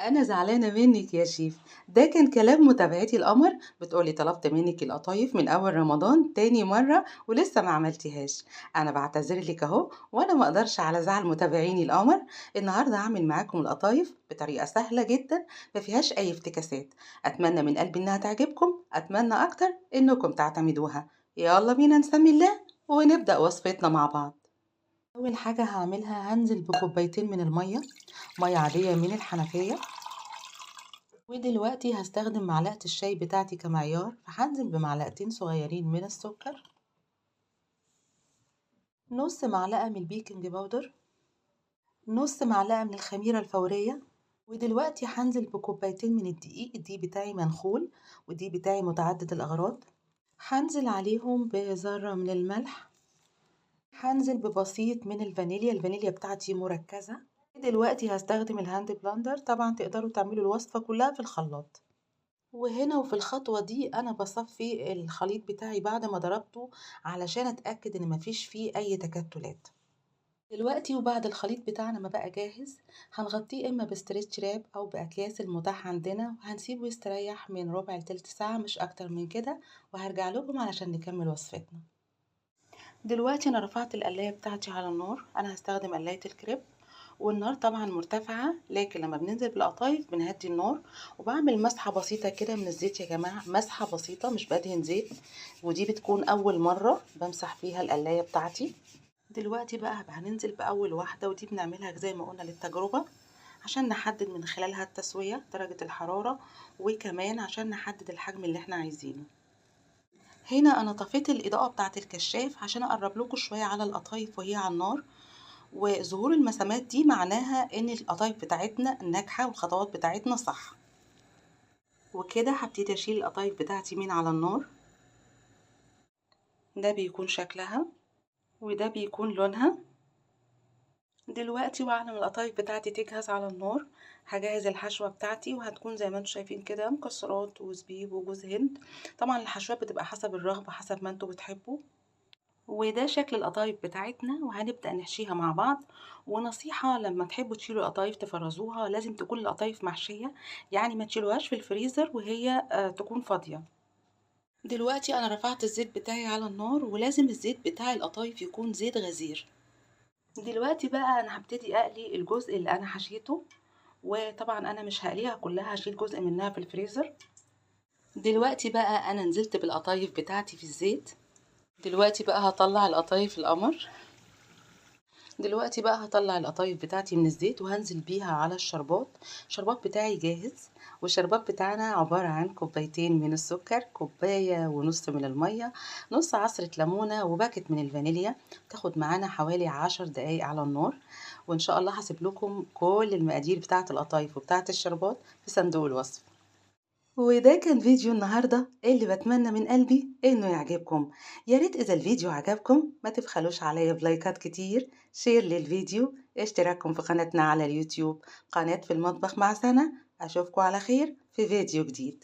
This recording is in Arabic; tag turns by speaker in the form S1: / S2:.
S1: أنا زعلانة منِّك يا شيف، ده كان كلام متابعتي القمر بتقول لي طلبت منِّك القطايف من أول رمضان تاني مرّة ولسه ما عملتيهاش، أنا باعتذر لِك أهو وأنا ما أقدرش على زعل متابعيني القمر، النهارده هاعمل معاكم القطايف بطريقة سهلة جدًا ما فيهاش أي افتكاسات، أتمنى من قلبي إنها تعجبكم، أتمنى أكتر إنكم تعتمدوها، يالّا بينا نسمي الله ونبدأ وصفتنا مع بعض. أول حاجة هاعملها هانزل بكوبايتين من المَيّة، مَيّة عادية من الحنفية. ودلوقتي هاستخدم معلقة الشاي بتاعتي كمعيار فهنزل بمعلقتين صغيرين من السكر، نص معلقة من البيكنج باودر، نص معلقة من الخميرة الفورية. ودلوقتي هنزل بكوبايتين من الدقيق بتاعي منخول والدقيق بتاعي متعدد الأغراض، هنزل عليهم بذرة من الملح، هنزل ببسيط من الفانيليا بتاعتي مركزة. دلوقتي هستخدم الهاند بلاندر، طبعا تقدروا تعملوا الوصفة كلها في الخلاط. وهنا وفي الخطوة دي أنا باصفّي الخليط بتاعي بعد ما ضربته علشان أتأكد إن ما فيش فيه أي تكتلات. دلوقتي وبعد الخليط بتاعنا ما بقى جاهز، هنغطيه إما بstretch wrap أو بأكياس المتاح عندنا وهنسيبه يستريح من ربع لتلت ساعة مش أكتر من كده، وهارجع لكم علشان نكمل وصفتنا. دلوقتي أنا رفعت القلاية بتاعتي على النار، أنا هاستخدم قلاية الكريب والنار طبعًا مرتفعة، لكن لمّا بننزل بالقطايف بنهدّي النار، وباعمل مسحة بسيطة كده من الزيت يا جماعة، مسحة بسيطة مش بادهن زيت، ودي بتكون أول مرّة بامسح فيها القلاية بتاعتي. دلوقتي بقى هننزل بأول واحدة ودي بنعملها زي ما قُلنا للتجربة، عشان نحدد من خلالها التسوية، درجة الحرارة، وكمان عشان نحدد الحجم اللي إحنا عايزينه. هنا أنا طفيت الإضاءة بتاعة الكشاف عشان أقرّب لكم شوية على القطايف وهي على النار. وظهور المسامات دي معناها إن القطايف بتاعتنا ناجحة والخطوات بتاعتنا صح. وكده هبتدي أشيل القطايف بتاعتي من على النار، ده بيكون شكلها وده بيكون لونها. دلوقتي وعلى ما القطايف بتاعتي تجهز على النار هجهز الحشوة بتاعتي وهتكون زي ما انتوا شايفين كده مكسرات وزبيب وجوز هند. طبعا الحشوات بتبقى حسب الرغبة حسب ما انتوا بتحبوا. وده شكل القطايف بتاعتنا وهنبدأ نحشيها مع بعض. ونصيحة لما تحبوا تشيلوا القطايف تفرزوها لازم تكون القطايف محشية، يعني ما تشيلوهاش في الفريزر وهي تكون فاضية. دلوقتي أنا رفعت الزيت بتاعي على النار ولازم الزيت بتاع القطايف يكون زيت غزير. دلوقتي بقى أنا هبتدي أقلي الجزء اللي أنا حشيته، وطبعا أنا مش هقليها كلها هشيل جزء منها في الفريزر. دلوقتي بقى أنا نزلت بالقطايف بتاعتي في الزيت. دلوقتي بقى هطلع القطايف القمر. دلوقتي بقى هطلع القطايف بتاعتي من الزيت وهنزل بيها على الشربات. الشربات بتاعي جاهز، والشربات بتاعنا عبارة عن كوبايتين من السكر، كوباية ونص من المية، نص عصرة ليمونة وباكت من الفانيليا. تاخد معانا حوالي 10 دقايق على النار. وإن شاء الله هسيب لكم كل المقادير بتاعة القطايف وبتاعة الشربات في صندوق الوصف. وده كان فيديو النهاردة اللي بتمنى من قلبي انه يعجبكم. يا ريت اذا الفيديو عجبكم ما تبخلوش عليا بلايكات كتير، شير للفيديو، اشتراككم في قناتنا على اليوتيوب قناة في المطبخ مع سنة. اشوفكم على خير في فيديو جديد.